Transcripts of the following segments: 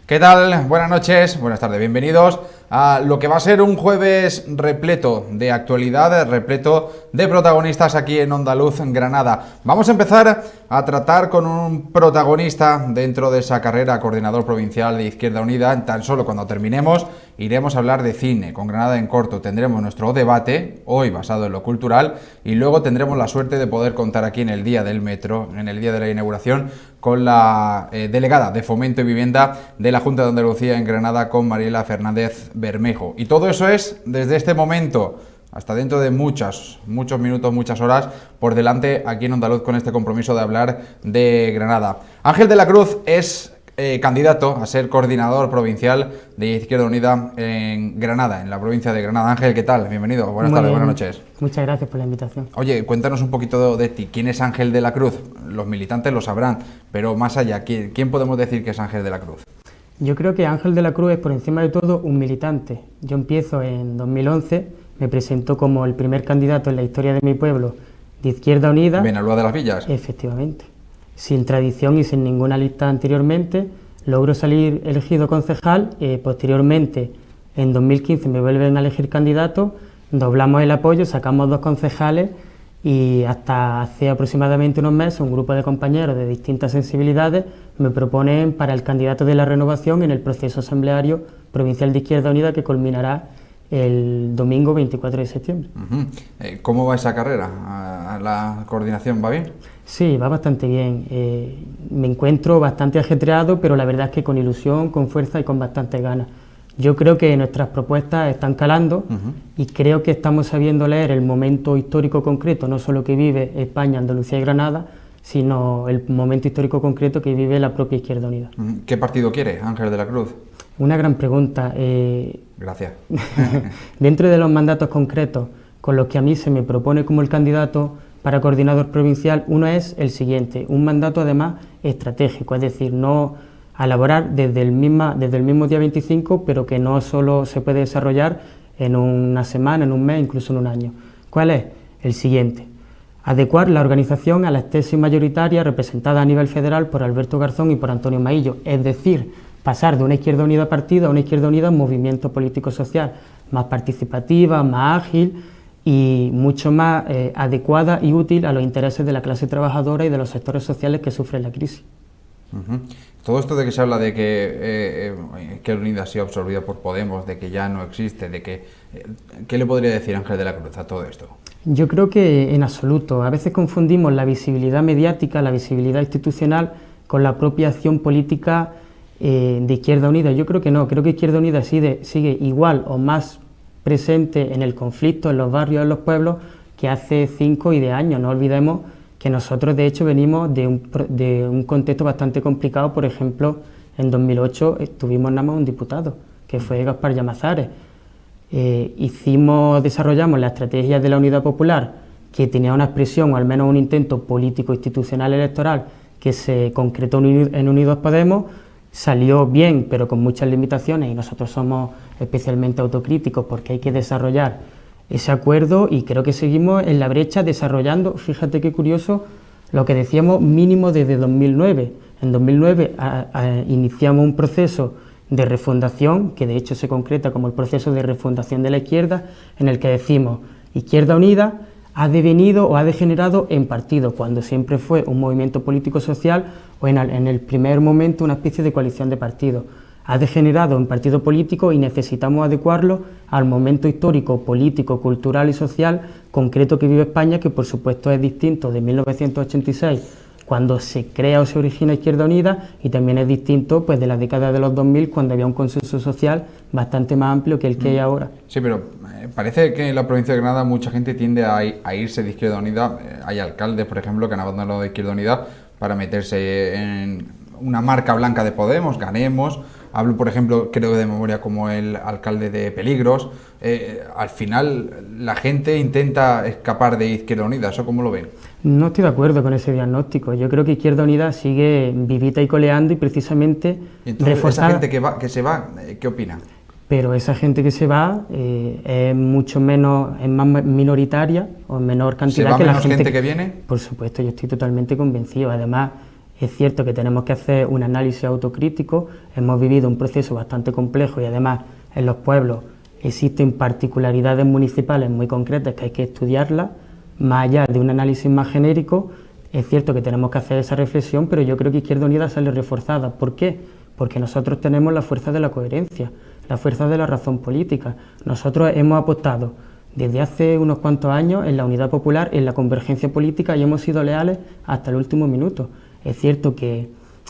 ¿Qué tal? Buenas noches, buenas tardes, bienvenidos a lo que va a ser un jueves repleto de actualidad, repleto de protagonistas aquí en Onda Luz, en Granada. Vamos a empezar a tratar con un protagonista dentro de esa carrera, coordinador provincial de Izquierda Unida. Tan solo cuando terminemos iremos a hablar de cine con Granada en corto. Tendremos nuestro debate, hoy basado en lo cultural, y luego tendremos la suerte de poder contar aquí en el Día del Metro, en el día de la inauguración, con la delegada de Fomento y Vivienda de la Junta de Andalucía en Granada, con Mariela Fernández Bermejo. Y todo eso es desde este momento hasta dentro de muchos minutos, muchas horas por delante aquí en Onda Luz, con este compromiso de hablar de Granada. Ángel de la Cruz es candidato a ser coordinador provincial de Izquierda Unida en Granada, en la provincia de Granada. Ángel, ¿qué tal? Bienvenido, buenas tardes, buenas noches. Muchas gracias por la invitación. Oye, cuéntanos un poquito de ti. ¿Quién es Ángel de la Cruz? Los militantes lo sabrán, pero más allá, ¿quién podemos decir que es Ángel de la Cruz? Yo creo que Ángel de la Cruz es por encima de todo un militante. Yo empiezo en 2011, me presento como el primer candidato en la historia de mi pueblo de Izquierda Unida. ¿Benalúa de las Villas? Efectivamente. Sin tradición y sin ninguna lista anteriormente, logro salir elegido concejal. Posteriormente, en 2015, me vuelven a elegir candidato, doblamos el apoyo, sacamos 2 concejales y hasta hace aproximadamente unos meses un grupo de compañeros de distintas sensibilidades me proponen para el candidato de la renovación en el proceso asambleario provincial de Izquierda Unida, que culminará el domingo 24 de septiembre. ¿Cómo va esa carrera? ¿A la coordinación va bien? Sí, va bastante bien. Me encuentro bastante ajetreado, pero la verdad es que con ilusión, con fuerza y con bastantes ganas. Yo creo que nuestras propuestas están calando y creo que estamos sabiendo leer el momento histórico concreto, no solo que vive España, Andalucía y Granada, sino el momento histórico concreto que vive la propia Izquierda Unida. ¿Qué partido quiere Ángel de la Cruz? Una gran pregunta. Gracias. Dentro de los mandatos concretos con los que a mí se me propone como el candidato para coordinador provincial, uno es el siguiente, un mandato además estratégico, es decir, no a elaborar desde el mismo día 25, pero que no solo se puede desarrollar en una semana, en un mes, incluso en un año. ¿Cuál es? El siguiente: adecuar la organización a la tesis mayoritaria representada a nivel federal por Alberto Garzón y por Antonio Maillo, es decir, pasar de una Izquierda Unida partido a una Izquierda Unida movimiento político-social, más participativa, más ágil y mucho más adecuada y útil a los intereses de la clase trabajadora y de los sectores sociales que sufren la crisis. Todo esto de que se habla de que Izquierda Unida ha sido absorbida por Podemos, de que ya no existe, de que ¿qué le podría decir Ángel de la Cruz a todo esto? Yo creo que en absoluto. A veces confundimos la visibilidad mediática, la visibilidad institucional con la propia acción política de Izquierda Unida. Yo creo que no, creo que Izquierda Unida sigue igual o más presente en el conflicto, en los barrios, en los pueblos, que hace 5 y 10 años. No olvidemos que nosotros de hecho venimos de un contexto bastante complicado. Por ejemplo, en 2008 tuvimos nada más un diputado, que fue Gaspar Llamazares. Desarrollamos la estrategia de la Unidad Popular, que tenía una expresión o al menos un intento político institucional electoral que se concretó en Unidos Podemos. Salió bien, pero con muchas limitaciones, y nosotros somos especialmente autocríticos porque hay que desarrollar ese acuerdo y creo que seguimos en la brecha desarrollando. Fíjate qué curioso lo que decíamos, mínimo desde 2009. En 2009 iniciamos un proceso de refundación, que de hecho se concreta como el proceso de refundación de la izquierda, en el que decimos Izquierda Unida ha devenido o ha degenerado en partido, cuando siempre fue un movimiento político-social o en el primer momento una especie de coalición de partidos. Ha degenerado en partido político y necesitamos adecuarlo al momento histórico, político, cultural y social concreto que vive España, que por supuesto es distinto de 1986, cuando se crea o se origina Izquierda Unida, y también es distinto pues de la década de los 2000, cuando había un consenso social bastante más amplio que el que hay ahora. Sí, pero parece que en la provincia de Granada mucha gente tiende a irse de Izquierda Unida. Hay alcaldes, por ejemplo, que han abandonado de Izquierda Unida para meterse en una marca blanca de Podemos, Ganemos. Hablo, por ejemplo, creo de memoria, como el alcalde de Peligros. Al final, la gente intenta escapar de Izquierda Unida. ¿Eso cómo lo ven? No estoy de acuerdo con ese diagnóstico. Yo creo que Izquierda Unida sigue vivita y coleando, y precisamente entonces, reforzada. Esa gente que se va, ¿qué opinan? Pero esa gente que se va es mucho menos, es más minoritaria o en menor cantidad que la gente que viene. Por supuesto, yo estoy totalmente convencido. Además, Es cierto que tenemos que hacer un análisis autocrítico, hemos vivido un proceso bastante complejo y además en los pueblos existen particularidades municipales muy concretas que hay que estudiarlas, más allá de un análisis más genérico. Es cierto que tenemos que hacer esa reflexión, pero yo creo que Izquierda Unida sale reforzada. ¿Por qué? Porque nosotros tenemos la fuerza de la coherencia, la fuerza de la razón política. Nosotros hemos apostado desde hace unos cuantos años en la unidad popular, en la convergencia política, y hemos sido leales hasta el último minuto. Es cierto que,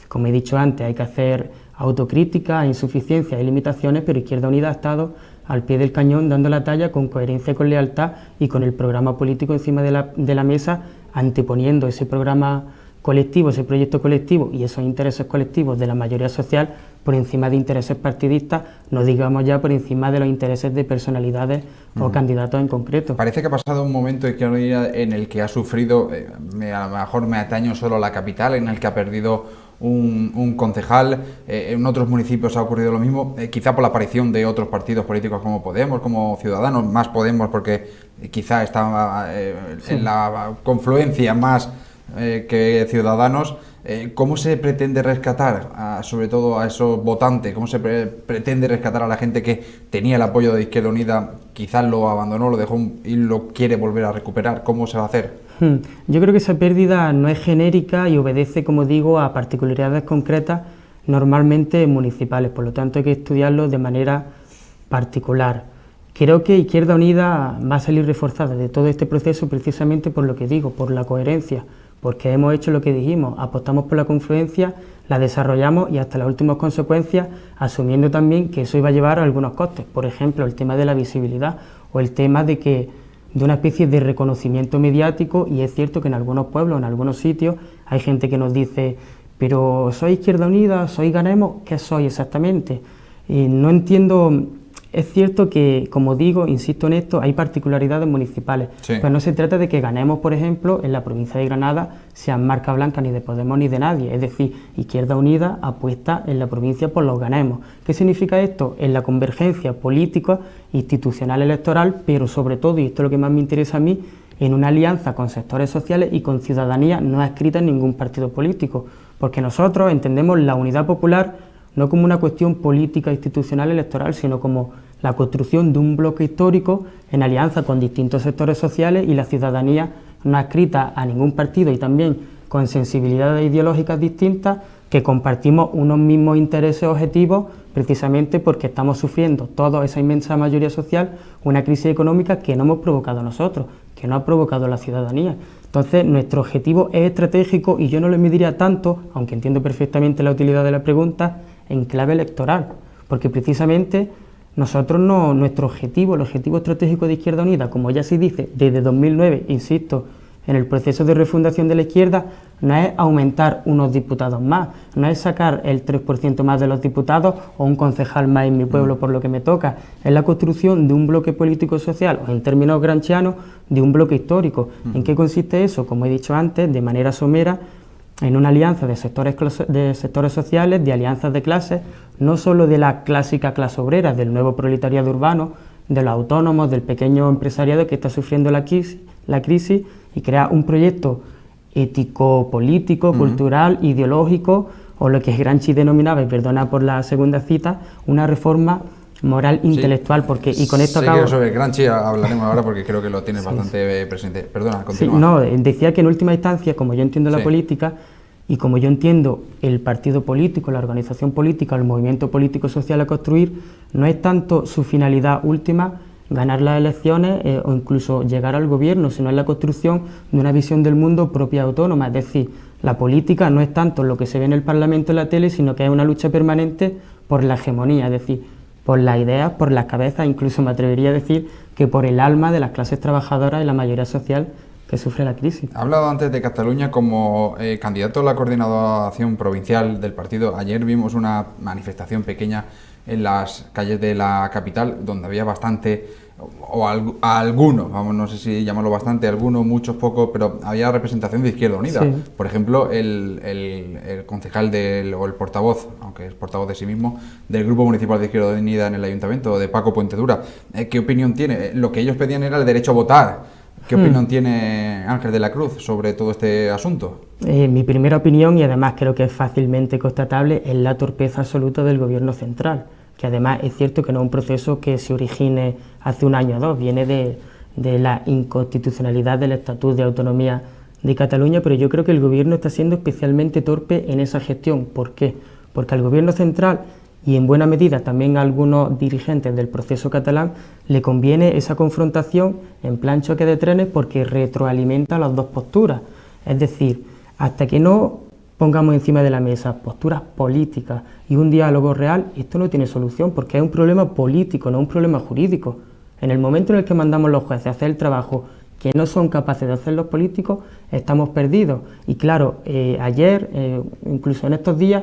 como he dicho antes, hay que hacer autocrítica, insuficiencias y limitaciones, pero Izquierda Unida ha estado al pie del cañón dando la talla con coherencia y con lealtad y con el programa político encima de la mesa, anteponiendo ese programa colectivo, ese proyecto colectivo y esos intereses colectivos de la mayoría social por encima de intereses partidistas, no digamos ya por encima de los intereses de personalidades o candidatos en concreto. Parece que ha pasado un momento en el que ha sufrido, a lo mejor me ataño solo a la capital, en el que ha perdido un concejal. En otros municipios ha ocurrido lo mismo, quizá por la aparición de otros partidos políticos como Podemos, como Ciudadanos, más Podemos porque quizá está en la confluencia más que Ciudadanos. ¿Cómo se pretende rescatar, sobre todo a esos votantes? ¿Cómo se pretende rescatar a la gente que tenía el apoyo de Izquierda Unida, quizás lo abandonó, lo dejó y lo quiere volver a recuperar? ¿Cómo se va a hacer? Yo creo que esa pérdida no es genérica y obedece, como digo, a particularidades concretas, normalmente municipales, por lo tanto hay que estudiarlo de manera particular. Creo que Izquierda Unida va a salir reforzada de todo este proceso precisamente por lo que digo, por la coherencia, porque hemos hecho lo que dijimos, apostamos por la confluencia, la desarrollamos y hasta las últimas consecuencias, asumiendo también que eso iba a llevar a algunos costes, por ejemplo, el tema de la visibilidad o el tema de una especie de reconocimiento mediático, y es cierto que en algunos pueblos, en algunos sitios, hay gente que nos dice, pero ¿soy Izquierda Unida? ¿Soy Ganemos? ¿Qué soy exactamente? No entiendo. Es cierto que, como digo, insisto en esto, hay particularidades municipales, sí, pero no se trata de que Ganemos, por ejemplo, en la provincia de Granada, sean marca blanca ni de Podemos ni de nadie, es decir, Izquierda Unida apuesta en la provincia por los Ganemos. ¿Qué significa esto? En la convergencia política, institucional, electoral, pero sobre todo, y esto es lo que más me interesa a mí, en una alianza con sectores sociales y con ciudadanía no adscrita en ningún partido político, porque nosotros entendemos la unidad popular no como una cuestión política, institucional, electoral, sino como la construcción de un bloque histórico en alianza con distintos sectores sociales y la ciudadanía no adscrita a ningún partido y también con sensibilidades ideológicas distintas, que compartimos unos mismos intereses objetivos precisamente porque estamos sufriendo toda esa inmensa mayoría social una crisis económica que no hemos provocado nosotros, que no ha provocado la ciudadanía. Entonces, nuestro objetivo es estratégico y yo no lo mediría tanto, aunque entiendo perfectamente la utilidad de la pregunta, en clave electoral, porque precisamente nosotros nuestro objetivo, el objetivo estratégico de Izquierda Unida, como ya se dice desde 2009, insisto, en el proceso de refundación de la izquierda, no es aumentar unos diputados más, no es sacar el 3% más de los diputados o un concejal más en mi pueblo por lo que me toca, es la construcción de un bloque político-social, o en términos gramscianos, de un bloque histórico. ¿En qué consiste eso? Como he dicho antes, de manera somera, en una alianza de sectores sociales, de alianzas de clases, no solo de la clásica clase obrera, del nuevo proletariado urbano, de los autónomos, del pequeño empresariado que está sufriendo la crisis, y crear un proyecto ético, político, cultural, ideológico, o lo que Gramsci denominaba, y perdona por la segunda cita, una reforma moral, intelectual, porque, y con esto acabo... sobre Gramsci hablaremos ahora porque creo que lo tienes bastante presente. Perdona, continúa. Sí, no, decía que en última instancia, como yo entiendo la política, y como yo entiendo el partido político, la organización política, el movimiento político social a construir, no es tanto su finalidad última ganar las elecciones o incluso llegar al gobierno, sino es la construcción de una visión del mundo propia autónoma. Es decir, la política no es tanto lo que se ve en el Parlamento y en la tele, sino que es una lucha permanente por la hegemonía, es decir, por las ideas, por las cabezas, incluso me atrevería a decir que por el alma de las clases trabajadoras y la mayoría social que sufre la crisis. Ha hablado antes de Cataluña como candidato a la coordinación provincial del partido. Ayer vimos una manifestación pequeña en las calles de la capital, donde había bastante, algunos, vamos, no sé si llamarlo bastante, algunos, muchos, pocos, pero había representación de Izquierda Unida. Sí. Por ejemplo, el concejal o el portavoz, aunque es portavoz de sí mismo, del Grupo Municipal de Izquierda Unida en el Ayuntamiento, de Paco Puentedura. ¿Qué opinión tiene? Lo que ellos pedían era el derecho a votar. ¿Qué opinión tiene Ángel de la Cruz sobre todo este asunto? Mi primera opinión, y además creo que es fácilmente constatable, es la torpeza absoluta del Gobierno central, que además es cierto que no es un proceso que se origine hace un año o dos, viene de la inconstitucionalidad del Estatuto de Autonomía de Cataluña, pero yo creo que el Gobierno está siendo especialmente torpe en esa gestión. ¿Por qué? Porque al Gobierno central y en buena medida también a algunos dirigentes del proceso catalán le conviene esa confrontación en plan choque de trenes porque retroalimenta las dos posturas. Es decir, hasta que no pongamos encima de la mesa posturas políticas y un diálogo real, esto no tiene solución porque es un problema político, no un problema jurídico. En el momento en el que mandamos los jueces a hacer el trabajo que no son capaces de hacer los políticos, estamos perdidos. Y claro, ayer, incluso en estos días,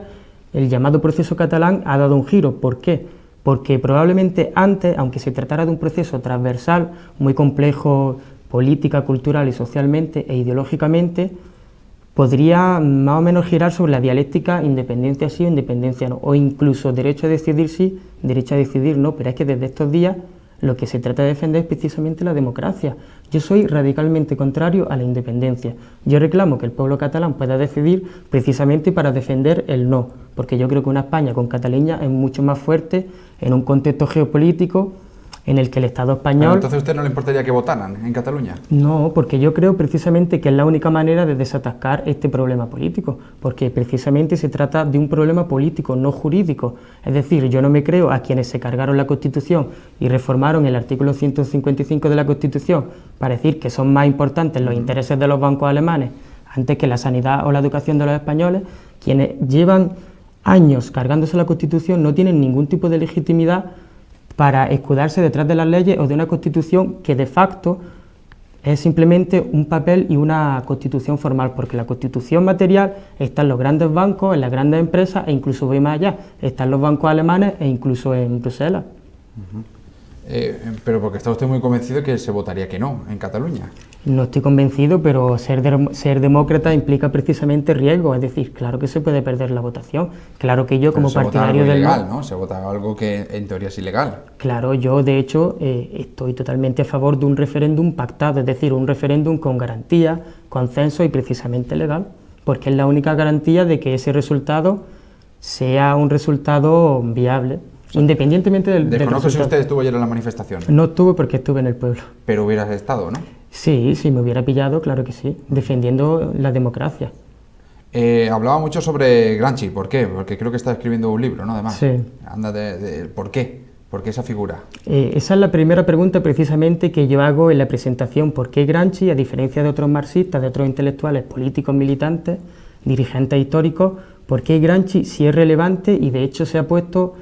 el llamado proceso catalán ha dado un giro. ¿Por qué? Porque probablemente antes, aunque se tratara de un proceso transversal, muy complejo política, cultural y socialmente e ideológicamente, podría más o menos girar sobre la dialéctica independencia sí o independencia no, o incluso derecho a decidir sí, derecho a decidir no, pero es que desde estos días lo que se trata de defender es precisamente la democracia. Yo soy radicalmente contrario a la independencia. Yo reclamo que el pueblo catalán pueda decidir precisamente para defender el no, porque yo creo que una España con Cataluña es mucho más fuerte en un contexto geopolítico en el que el Estado español... Pero entonces, ¿a usted no le importaría que votaran en Cataluña? No, porque yo creo precisamente que es la única manera de desatascar este problema político, porque precisamente se trata de un problema político, no jurídico. Es decir, yo no me creo a quienes se cargaron la Constitución y reformaron el artículo 155 de la Constitución para decir que son más importantes los intereses de los bancos alemanes antes que la sanidad o la educación de los españoles. Quienes llevan años cargándose la Constitución no tienen ningún tipo de legitimidad para escudarse detrás de las leyes o de una Constitución que de facto es simplemente un papel y una Constitución formal, porque la Constitución material está en los grandes bancos, en las grandes empresas e incluso voy más allá, está en los bancos alemanes e incluso en Bruselas. Pero porque está usted muy convencido que se votaría que no en Cataluña. No estoy convencido, pero ser demócrata implica precisamente riesgo, es decir, claro que se puede perder la votación, claro que yo como partidario del ilegal, ¿no? Se vota algo que en teoría es ilegal. Claro, yo de hecho estoy totalmente a favor de un referéndum pactado, es decir, un referéndum con garantía, consenso y precisamente legal, porque es la única garantía de que ese resultado sea un resultado viable. Independientemente del Desconozco si usted estuvo ayer en la manifestación. No estuve porque estuve en el pueblo. Pero hubieras estado, ¿no? Sí, si me hubiera pillado, claro que sí, defendiendo la democracia. Hablaba mucho sobre Gramsci, ¿por qué? Porque creo que está escribiendo un libro, ¿no? Además, sí. Anda ¿por qué? ¿Por qué esa figura? Esa es la primera pregunta precisamente que yo hago en la presentación. ¿Por qué Gramsci, a diferencia de otros marxistas, de otros intelectuales, políticos, militantes, dirigentes históricos, por qué Gramsci sí es relevante y de hecho se ha puesto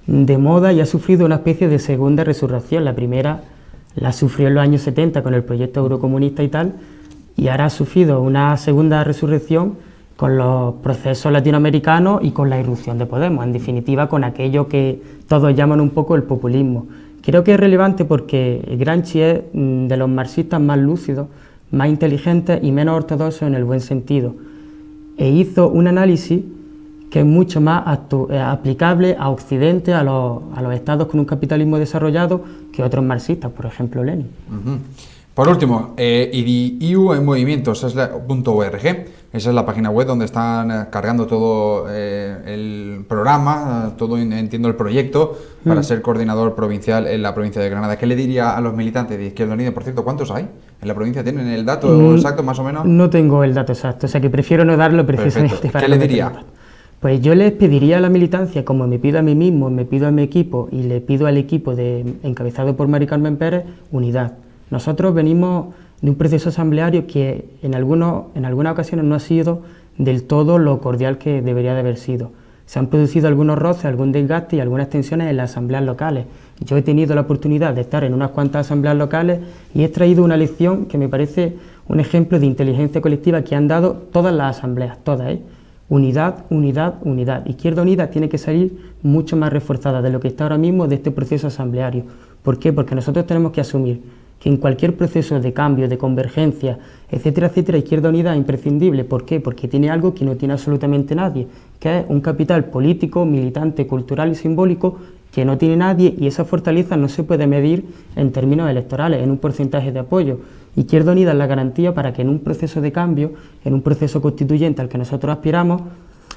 de moda y ha sufrido una especie de segunda resurrección? La primera la sufrió en los años 70 con el proyecto eurocomunista y tal, y ahora ha sufrido una segunda resurrección con los procesos latinoamericanos y con la irrupción de Podemos, en definitiva con aquello que todos llaman un poco el populismo. Creo que es relevante porque Gramsci es de los marxistas más lúcidos, más inteligentes y menos ortodoxos en el buen sentido, e hizo un análisis que es mucho más aplicable a Occidente, a los estados con un capitalismo desarrollado, que otros marxistas, por ejemplo Lenin. Por último, IDIU en movimientos, .org, esa es la página web donde están cargando todo el programa, todo, entiendo, el proyecto para ser coordinador provincial en la provincia de Granada. ¿Qué le diría a los militantes de Izquierda Unida? Por cierto, ¿cuántos hay en la provincia? ¿Tienen el dato exacto, más o menos? No tengo el dato exacto, o sea que prefiero no darlo precisamente. Perfecto. Para ¿Qué le diría? Pues yo les pediría a la militancia, como me pido a mí mismo, me pido a mi equipo y le pido al equipo encabezado por Mari Carmen Pérez, unidad. Nosotros venimos de un proceso asambleario que en algunas ocasiones no ha sido del todo lo cordial que debería de haber sido. Se han producido algunos roces, algún desgaste y algunas tensiones en las asambleas locales. Yo he tenido la oportunidad de estar en unas cuantas asambleas locales y he extraído una lección que me parece un ejemplo de inteligencia colectiva que han dado todas las asambleas, todas, Unidad, unidad, unidad. Izquierda Unida tiene que salir mucho más reforzada de lo que está ahora mismo de este proceso asambleario. ¿Por qué? Porque nosotros tenemos que asumir que en cualquier proceso de cambio, de convergencia, etcétera, etcétera, Izquierda Unida es imprescindible. ¿Por qué? Porque tiene algo que no tiene absolutamente nadie, que es un capital político, militante, cultural y simbólico que no tiene nadie, y esa fortaleza no se puede medir en términos electorales, en un porcentaje de apoyo. Izquierda Unida es la garantía para que en un proceso de cambio, en un proceso constituyente al que nosotros aspiramos,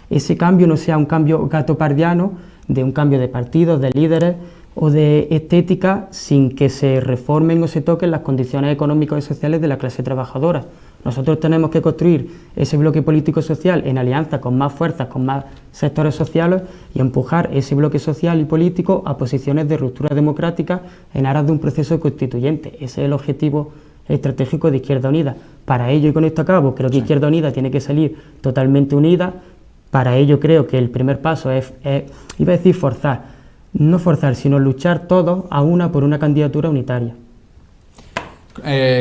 ese cambio no sea un cambio gatopardiano de un cambio de partidos, de líderes o de estética, sin que se reformen o se toquen las condiciones económicas y sociales de la clase trabajadora. Nosotros tenemos que construir ese bloque político-social en alianza con más fuerzas, con más sectores sociales y empujar ese bloque social y político a posiciones de ruptura democrática en aras de un proceso constituyente. Ese es el objetivo estratégico de Izquierda Unida. Para ello, y con esto acabo, creo que Izquierda Unida tiene que salir totalmente unida. Para ello creo que el primer paso es iba a decir forzar, no forzar, sino luchar todos a una por una candidatura unitaria.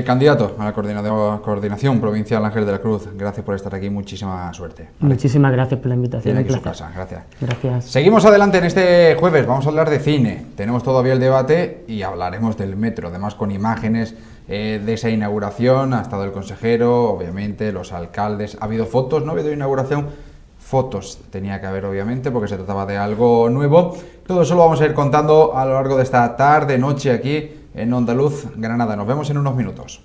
Candidato a la coordinación provincial Ángel de la Cruz, gracias por estar aquí, muchísima suerte. ¿Vale? Muchísimas gracias por la invitación. Tiene aquí su casa, gracias. Gracias. Seguimos adelante en este jueves, vamos a hablar de cine. Tenemos todavía el debate y hablaremos del metro, además con imágenes de esa inauguración. Ha estado el consejero, obviamente, los alcaldes. Ha habido fotos, no ha habido inauguración. Fotos tenía que haber, obviamente, porque se trataba de algo nuevo. Todo eso lo vamos a ir contando a lo largo de esta tarde, noche, aquí en Ondaluz, Granada. Nos vemos en unos minutos.